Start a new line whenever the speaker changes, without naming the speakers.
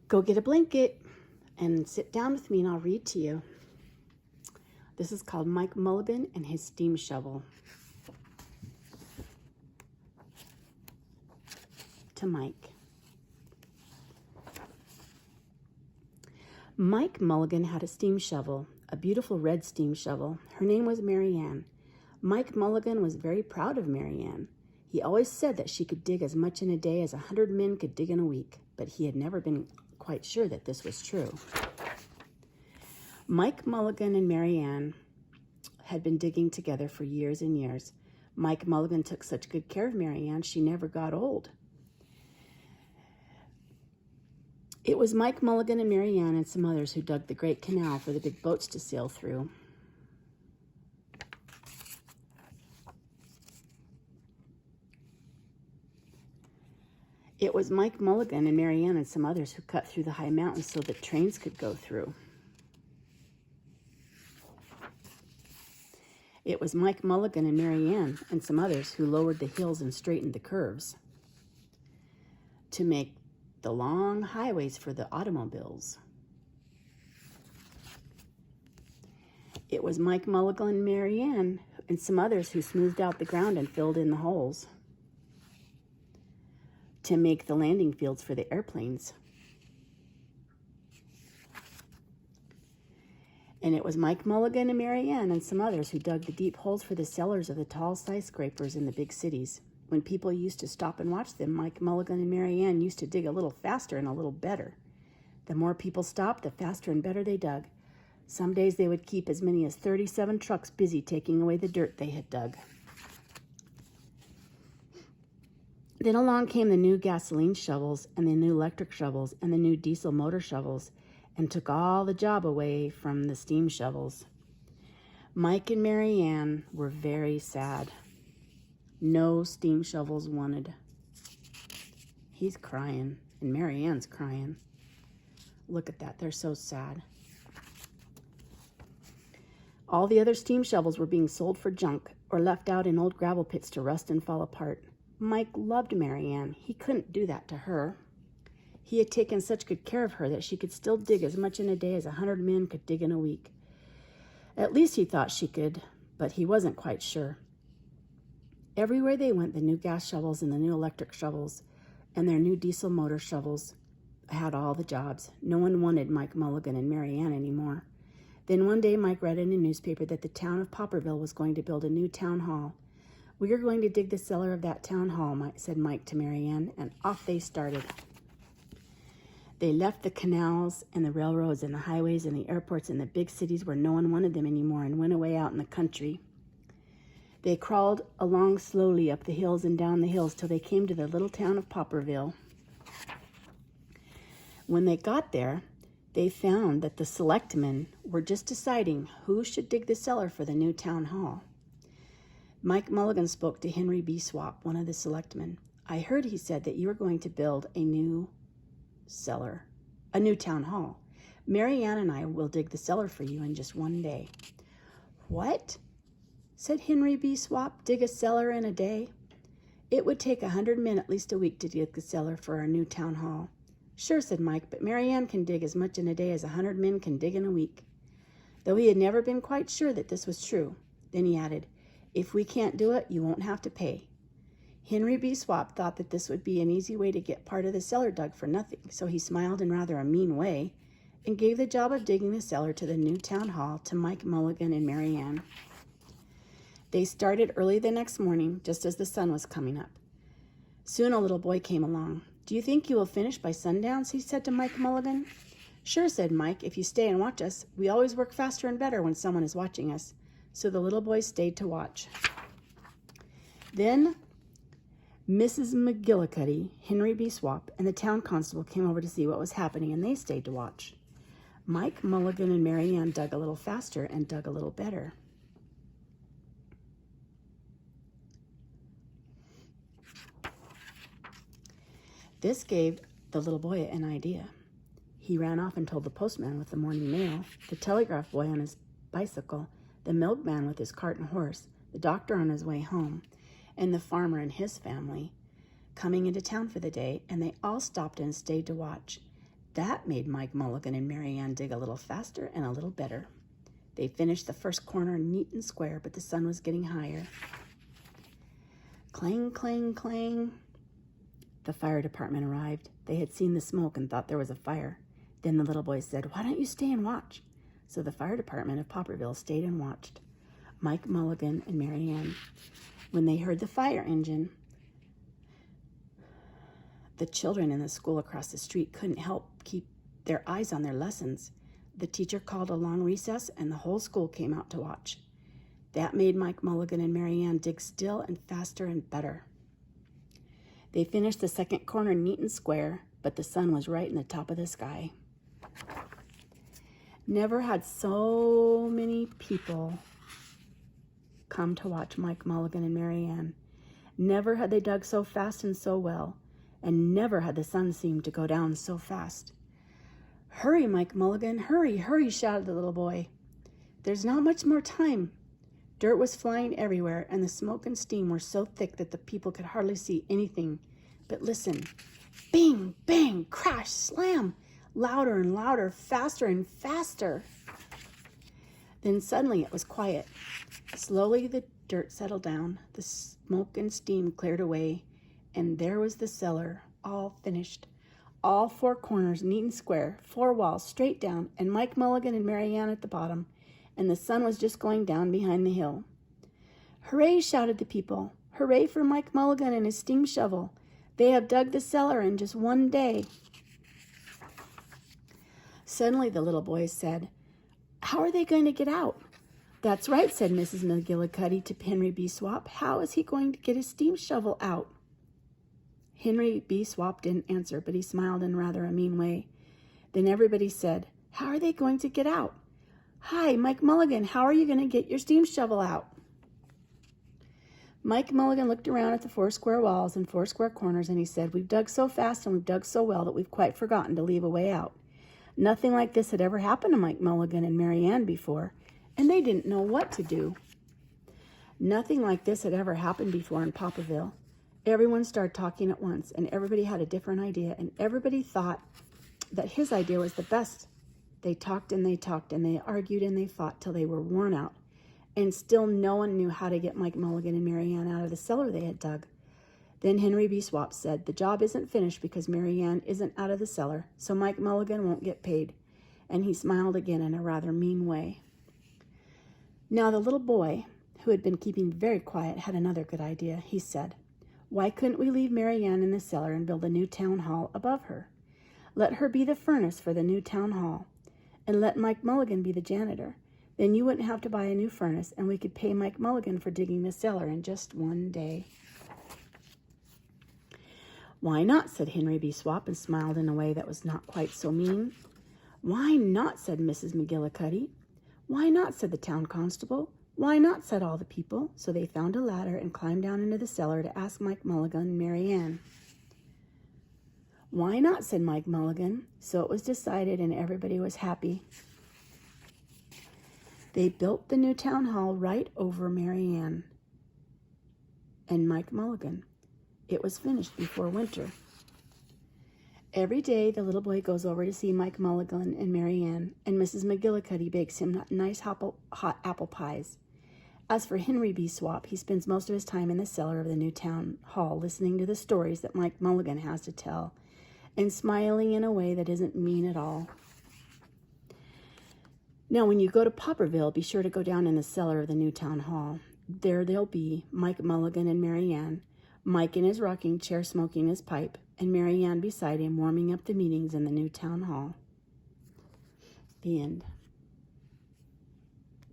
Go get a blanket and sit down with me and I'll read to you. This is called Mike Mulligan and his steam shovel. To Mike. Mike Mulligan had a steam shovel, a beautiful red steam shovel. Her name was Mary Ann. Mike Mulligan was very proud of Mary Ann. He always said that she could dig as much in a day as 100 men could dig in a week, but he had never been quite sure that this was true. Mike Mulligan and Mary Ann had been digging together for years and years. Mike Mulligan took such good care of Mary Ann, she never got old. It was Mike Mulligan and Mary Ann and some others who dug the great canal for the big boats to sail through. It was Mike Mulligan and Mary Ann and some others who cut through the high mountains so that trains could go through. It was Mike Mulligan and Mary Ann and some others who lowered the hills and straightened the curves to make the long highways for the automobiles. It was Mike Mulligan and Mary Ann and some others who smoothed out the ground and filled in the holes to make the landing fields for the airplanes. And it was Mike Mulligan and Mary Ann and some others who dug the deep holes for the cellars of the tall skyscrapers in the big cities. When people used to stop and watch them, Mike Mulligan and Mary Ann used to dig a little faster and a little better. The more people stopped, the faster and better they dug. Some days they would keep as many as 37 trucks busy taking away the dirt they had dug. Then along came the new gasoline shovels and the new electric shovels and the new diesel motor shovels and took all the job away from the steam shovels. Mike and Mary Ann were very sad. No steam shovels wanted. He's crying and Mary Ann's crying. Look at that, they're so sad. All the other steam shovels were being sold for junk or left out in old gravel pits to rust and fall apart. Mike loved Mary Ann. He couldn't do that to her. He had taken such good care of her that she could still dig as much in a day as 100 men could dig in a week. At least he thought she could, but he wasn't quite sure. Everywhere they went, the new gas shovels and the new electric shovels and their new diesel motor shovels had all the jobs. No one wanted Mike Mulligan and Mary Ann anymore. Then one day Mike read in a newspaper that the town of Popperville was going to build a new town hall. "We are going to dig the cellar of that town hall," said Mike to Mary Ann, and off they started. They left the canals and the railroads and the highways and the airports and the big cities where no one wanted them anymore and went away out in the country. They crawled along slowly up the hills and down the hills till they came to the little town of Popperville. When they got there, they found that the selectmen were just deciding who should dig the cellar for the new town hall. Mike Mulligan spoke to Henry B. Swap, one of the selectmen. "I heard," he said, "that you are going to build a new cellar, a new town hall. Mary Ann and I will dig the cellar for you in just one day." "What?" said Henry B. Swap. "Dig a cellar in a day?" "It would take 100 men at least a week to dig the cellar for our new town hall." "Sure," said Mike, "but Mary Ann can dig as much in a day as 100 men can dig in a week." Though he had never been quite sure that this was true. Then he added, "If we can't do it, you won't have to pay." Henry B. Swap thought that this would be an easy way to get part of the cellar dug for nothing, so he smiled in rather a mean way and gave the job of digging the cellar to the new town hall to Mike Mulligan and Mary Ann. They started early the next morning, just as the sun was coming up. Soon a little boy came along. "Do you think you will finish by sundown?" he said to Mike Mulligan. "Sure," said Mike, "if you stay and watch us. We always work faster and better when someone is watching us." So the little boy stayed to watch. Then Mrs. McGillicuddy, Henry B. Swap, and the town constable came over to see what was happening, and they stayed to watch. Mike Mulligan and Mary Ann dug a little faster and dug a little better. This gave the little boy an idea. He ran off and told the postman with the morning mail, the telegraph boy on his bicycle, the milkman with his cart and horse, the doctor on his way home, and the farmer and his family coming into town for the day, and they all stopped and stayed to watch. That made Mike Mulligan and Mary Ann dig a little faster and a little better. They finished the first corner neat and square, but the sun was getting higher. Clang, clang, clang. The fire department arrived. They had seen the smoke and thought there was a fire. Then the little boy said, "Why don't you stay and watch?" So the fire department of Popperville stayed and watched Mike Mulligan and Mary Ann. When they heard the fire engine, the children in the school across the street couldn't help keep their eyes on their lessons. The teacher called a long recess, and the whole school came out to watch. That made Mike Mulligan and Mary Ann dig still and faster and better. They finished the second corner neat and square, but the sun was right in the top of the sky. Never had so many people come to watch Mike Mulligan and Mary Ann. Never had they dug so fast and so well, and never had the sun seemed to go down so fast. "Hurry, Mike Mulligan, hurry, hurry," shouted the little boy. "There's not much more time." Dirt was flying everywhere, and the smoke and steam were so thick that the people could hardly see anything. But listen, bing, bang, crash, slam, louder and louder, faster and faster. Then suddenly it was quiet. Slowly the dirt settled down, the smoke and steam cleared away, and there was the cellar, all finished. All four corners neat and square, four walls straight down, and Mike Mulligan and Mary Ann at the bottom, and the sun was just going down behind the hill. "Hooray," shouted the people. "Hooray for Mike Mulligan and his steam shovel. They have dug the cellar in just one day." Suddenly the little boy said, "How are they going to get out?" "That's right," said Mrs. McGillicuddy to Henry B. Swap. "How is he going to get his steam shovel out?" Henry B. Swap didn't answer, but he smiled in rather a mean way. Then everybody said, "How are they going to get out?" "Hi, Mike Mulligan, how are you going to get your steam shovel out?" Mike Mulligan looked around at the four square walls and four square corners, and he said, "We've dug so fast and we've dug so well that we've quite forgotten to leave a way out." Nothing like this had ever happened to Mike Mulligan and Mary Ann before, and they didn't know what to do. Nothing like this had ever happened before in Popperville. Everyone started talking at once, and everybody had a different idea, and everybody thought that his idea was the best. They talked and they talked, and they argued and they fought till they were worn out, and still no one knew how to get Mike Mulligan and Mary Ann out of the cellar they had dug. Then Henry B. Swap said, "The job isn't finished because Mary Ann isn't out of the cellar, so Mike Mulligan won't get paid." And he smiled again in a rather mean way. Now the little boy, who had been keeping very quiet, had another good idea. He said, "Why couldn't we leave Mary Ann in the cellar and build a new town hall above her? Let her be the furnace for the new town hall, and let Mike Mulligan be the janitor. Then you wouldn't have to buy a new furnace, and we could pay Mike Mulligan for digging the cellar in just one day." "Why not?" said Henry B. Swap, and smiled in a way that was not quite so mean. "Why not?" said Mrs. McGillicuddy. "Why not?" said the town constable. "Why not?" said all the people. So they found a ladder and climbed down into the cellar to ask Mike Mulligan and Mary Ann. "Why not?" said Mike Mulligan. So it was decided, and everybody was happy. They built the new town hall right over Mary Ann and Mike Mulligan. It was finished before winter. Every day the little boy goes over to see Mike Mulligan and Mary Ann, and Mrs. McGillicuddy bakes him nice hot apple pies. As for Henry B. Swap, he spends most of his time in the cellar of the new town hall listening to the stories that Mike Mulligan has to tell and smiling in a way that isn't mean at all. Now, when you go to Popperville, be sure to go down in the cellar of the new town hall. There they'll be, Mike Mulligan and Mary Ann, Mike in his rocking chair smoking his pipe, and Mary Ann beside him warming up the meetings in the new town hall. The end.